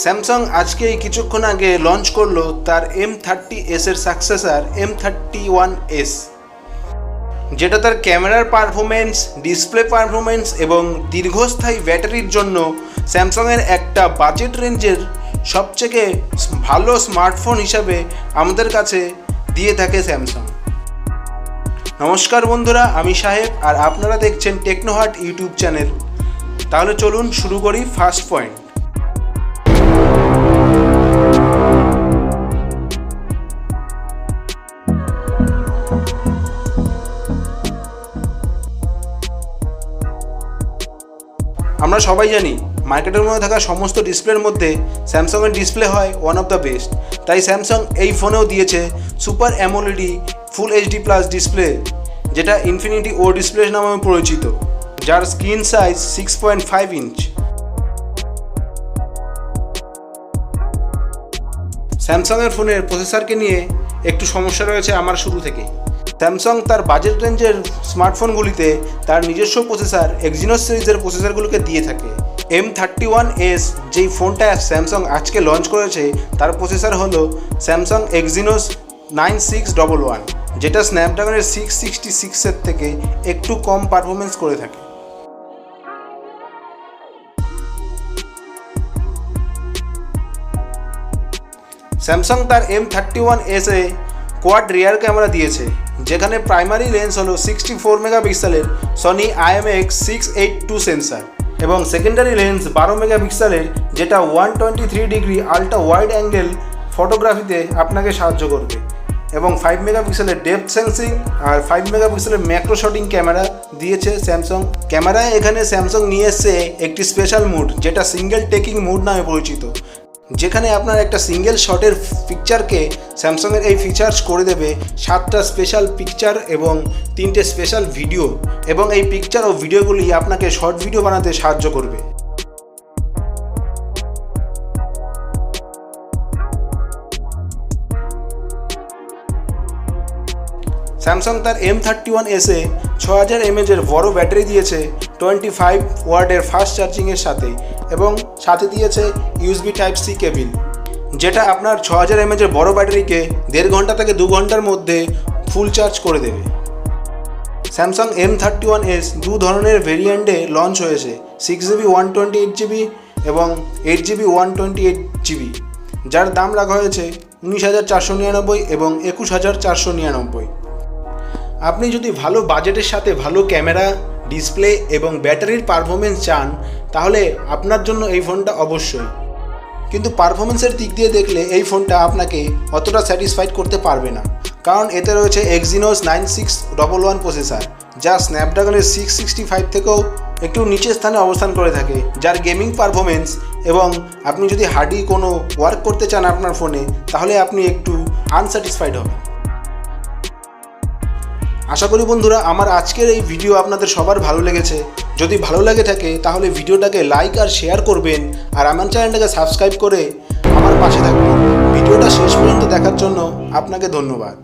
Samsung আজকেই কিছুক্ষণ আগে লঞ্চ করলো তার M30s এর সাকসেসর M31s, যেটা তার ক্যামেরার পারফরমেন্স, ডিসপ্লে পারফরমেন্স এবং দীর্ঘস্থায়ী ব্যাটারির জন্য স্যামসাংয়ের একটা বাজেট রেঞ্জের সবচেয়ে ভালো স্মার্টফোন হিসাবে আমাদের কাছে দিয়ে থাকে স্যামসাং। নমস্কার বন্ধুরা, আমি সাহেব আর আপনারা দেখছেন টেকনো হাট ইউটিউব চ্যানেল। তাহলে চলুন শুরু করি ফার্স্ট পয়েন্ট। আমরা সবাই জানি মার্কেটের মধ্যে থাকা সমস্ত ডিসপ্লের মধ্যে স্যামসাংয়ের ডিসপ্লে হয় ওয়ান অফ দ্য বেস্ট। তাই স্যামসাং এই ফোনেও দিয়েছে super AMOLED full HD plus display, যেটা ইনফিনিটি ও ডিসপ্লে নামে পরিচিত, যার স্ক্রিন সাইজ 6.5 ইঞ্চ। স্যামসাংয়ের ফোনের প্রসেসরকে নিয়ে একটু সমস্যা রয়েছে আমার শুরু থেকেই। স্যামসাং তার বাজেট রেঞ্জের স্মার্টফোনগুলিতে তার নিজস্ব প্রসেসর এক্সিনোস সিরিজের প্রসেসরগুলোকে দিয়ে থাকে। M31s যেই ফোনটা স্যামসাং আজকে লঞ্চ করেছে তার প্রসেসর হলো স্যামসাং এক্সিনোস 9611, যেটা স্ন্যাপড্রাগনের 666-এর থেকে একটু কম পারফরমেন্স করে থাকে। স্যামসাং তার M31s এ কোয়াড রিয়ার ক্যামেরা দিয়েছে, যেখানে প্রাইমারি লেন্স হলো 64 মেগাপিক্সেলের সনি IMX682 সেন্সার এবং সেকেন্ডারি লেন্স 12 মেগাপিক্সেলের, যেটা 123 ডিগ্রি আল্ট্রা ওয়াইড অ্যাঙ্গেল ফটোগ্রাফিতে আপনাকে সাহায্য করবে এবং 5 মেগাপিক্সেলের ডেপথ সেন্সিং আর 5 মেগাপিক্সেলের ম্যাক্রো শটিং ক্যামেরা দিয়েছে স্যামসাং। ক্যামেরায় এখানে স্যামসাং নিয়ে এসছে একটি স্পেশাল মুড, যেটা সিঙ্গেল টেকিং মুড নামে পরিচিত, যেখানে আপনার একটা সিঙ্গেল শটের পিকচারকে স্যামসাংয়ের এই ফিচার্স করে দেবে 7টা স্পেশাল পিকচার এবং 3টে স্পেশাল ভিডিও, এবং এই পিকচার ও ভিডিওগুলি আপনাকে শর্ট ভিডিও বানাতে সাহায্য করবে। স্যামসাং তার M31s এ 6000 mAh এর বড় ব্যাটারি দিয়েছে 25 ওয়াটের ফাস্ট চার্জিংয়ের সাথে, এবং সাথে দিয়েছে USB Type-C কেবিল, যেটা আপনার 6000 mAh এর বড় ব্যাটারিকে 1.5 ঘন্টা থেকে 2 ঘন্টার মধ্যে ফুল চার্জ করে দেবে। স্যামসাং M31s দু ধরনের ভেরিয়েন্টে লঞ্চ হয়েছে, 6GB 128GB এবং 8GB 128GB, যার দাম রাখা হয়েছে 19,499 এবং 21,499। আপনি যদি ভালো বাজেটের সাথে ভালো ক্যামেরা, ডিসপ্লে এবং ব্যাটারির পারফরমেন্স চান, তাহলে আপনার জন্য এই ফোনটা অবশ্যই। কিন্তু পারফরমেন্সের দিক দিয়ে দেখলে এই ফোনটা আপনাকে অতটা স্যাটিসফাইড করতে পারবে না, কারণ এতে রয়েছে এক্সিনোস 9611 প্রসেসর, যা স্ন্যাপড্রাগনের 665 থেকেও একটু নিচের স্থানে অবস্থান করে থাকে, যার গেমিং পারফরমেন্স এবং আপনি যদি হার্ডি কোনো ওয়ার্ক করতে চান আপনার ফোনে, তাহলে আপনি একটু আনস্যাটিসফাইড হবেন। আশা করি বন্ধুরা আমার আজকের এই ভিডিও আপনাদের সবার ভালো লেগেছে। যদি ভালো লাগে থাকে তাহলে ভিডিওটাকে লাইক আর শেয়ার করবেন, আর আমার চ্যানেলটাকে সাবস্ক্রাইব করে আমার পাশে থাকবেন। ভিডিওটা শেষ পর্যন্ত দেখার জন্য আপনাকে ধন্যবাদ।